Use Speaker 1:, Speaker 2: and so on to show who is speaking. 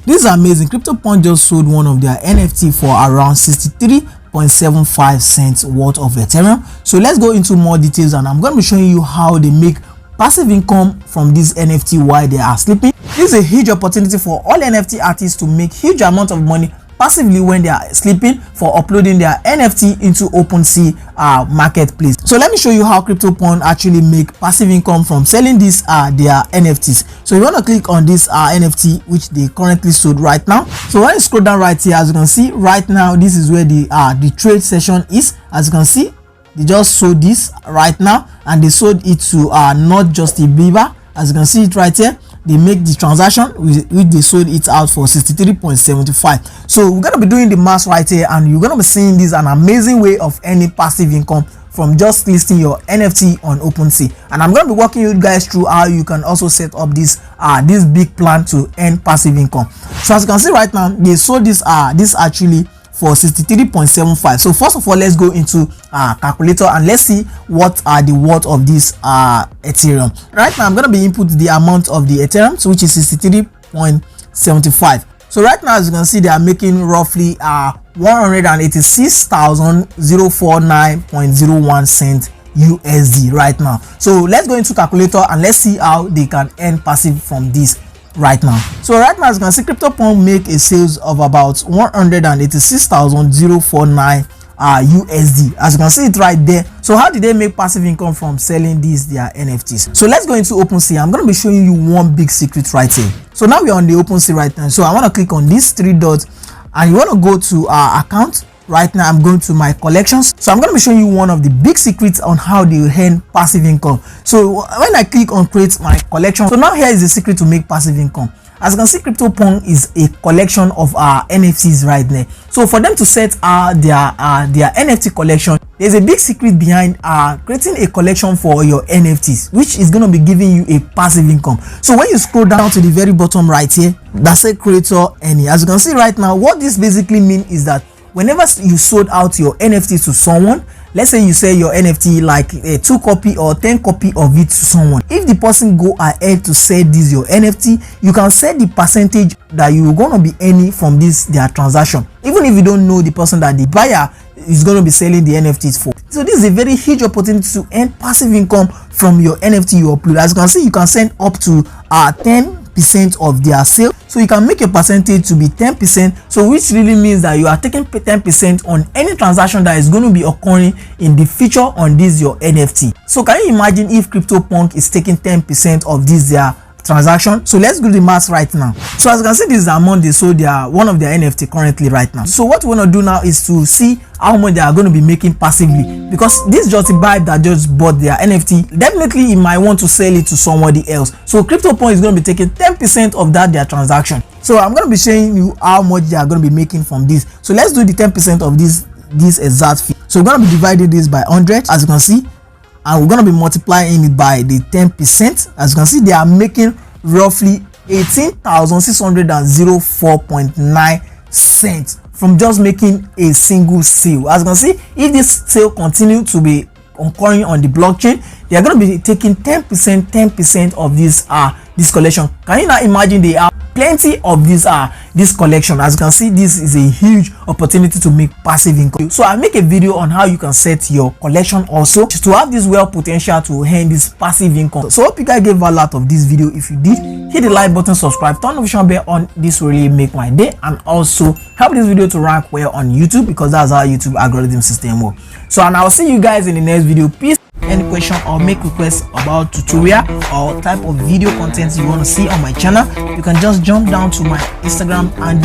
Speaker 1: This is amazing. CryptoPunk just sold one of their NFT for around 63.75 cents worth of Ethereum. So let's go into more details, and I'm going to be showing you how they make passive income from this NFT while they are sleeping. This is a huge opportunity for all NFT artists to make huge amount of money passively when they are sleeping for uploading their NFT into Opensea marketplace. So let me show you how CryptoPunk actually make passive income from selling these their NFTs. So you want to click on this NFT which they currently sold right now. So when you scroll down right here, as you can see right now, this is where the trade session is. As you can see, they just sold this right now, and they sold it to Not Just a Believer. As you can see it right here, they make the transaction which they sold it out for 63.75. so we're gonna be doing the math right here, and you're gonna be seeing this an amazing way of earning passive income from just listing your NFT on Opensea. And I'm gonna be walking you guys through how you can also set up this big plan to earn passive income. So as you can see right now, they sold this actually for 63.75. so first of all, let's go into calculator and let's see what are the worth of this Ethereum. Right now I'm going to be input the amount of the Ethereum, so which is 63.75. so right now as you can see, they are making roughly 186,049.01 cents USD right now. So let's go into calculator and let's see how they can earn passive from this right now. So right now as you can see, CryptoPunk make a sales of about 186,049 USD. As you can see it right there. So how did they make passive income from selling their NFTs? So let's go into Opensea. I'm going to be showing you one big secret right here. So now we're on the Opensea right now. So I want to click on these three dots, and you want to go to our account. Right now I'm going to my collections. So I'm going to be showing you one of the big secrets on how they earn passive income. So when I click on create my collection, so now here is the secret to make passive income. As you can see, CryptoPunk is a collection of NFTs right there. So for them to set their NFT collection, there's a big secret behind creating a collection for your NFTs, which is going to be giving you a passive income. So when you scroll down to the very bottom right here, that's a creator any. As you can see right now, what this basically means is that whenever you sold out your NFT to someone, let's say you sell your NFT like 2 copy or 10 copy of it to someone, if the person go ahead to sell this your NFT, you can set the percentage that you're going to be earning from their transaction, even if you don't know the person that the buyer is going to be selling the NFTs for. So this is a very huge opportunity to earn passive income from your NFT you upload. As you can see, you can send up to 10% of their sale, so you can make a percentage to be 10%, so which really means that you are taking 10% on any transaction that is going to be occurring in the future on this your NFT. So can you imagine if CryptoPunk is taking 10% of this their transaction? So let's do the math right now. So as you can see, this is the amount they sold one of their NFT currently right now. So what we want to do now is to see how much they are going to be making passively, because this just a buyer that just bought their NFT, definitely he might want to sell it to somebody else. So CryptoPunk is going to be taking 10% of their transaction. So I'm going to be showing you how much they are going to be making from this. So let's do the 10% of this exact fee. So we're going to be dividing this by 100, as you can see, and we're going to be multiplying it by the 10%. As you can see, they are making roughly 18,604.9 cents from just making a single sale. As you can see, if this sale continues to be occurring on the blockchain, they are going to be taking 10% of this collection. Can you now imagine they have plenty of this collection? As you can see, this is a huge opportunity to make passive income. So I make a video on how you can set your collection also to have this well potential to earn this passive income. So hope you guys get value out of this video. If you did, hit the like button, subscribe, turn the notification bell on. This really make my day, and also help this video to rank well on YouTube, because that's how YouTube algorithm system works. So and I'll see you guys in the next video. Peace. Any question or make requests about tutorial or type of video content you want to see on my channel, you can just jump down to my Instagram and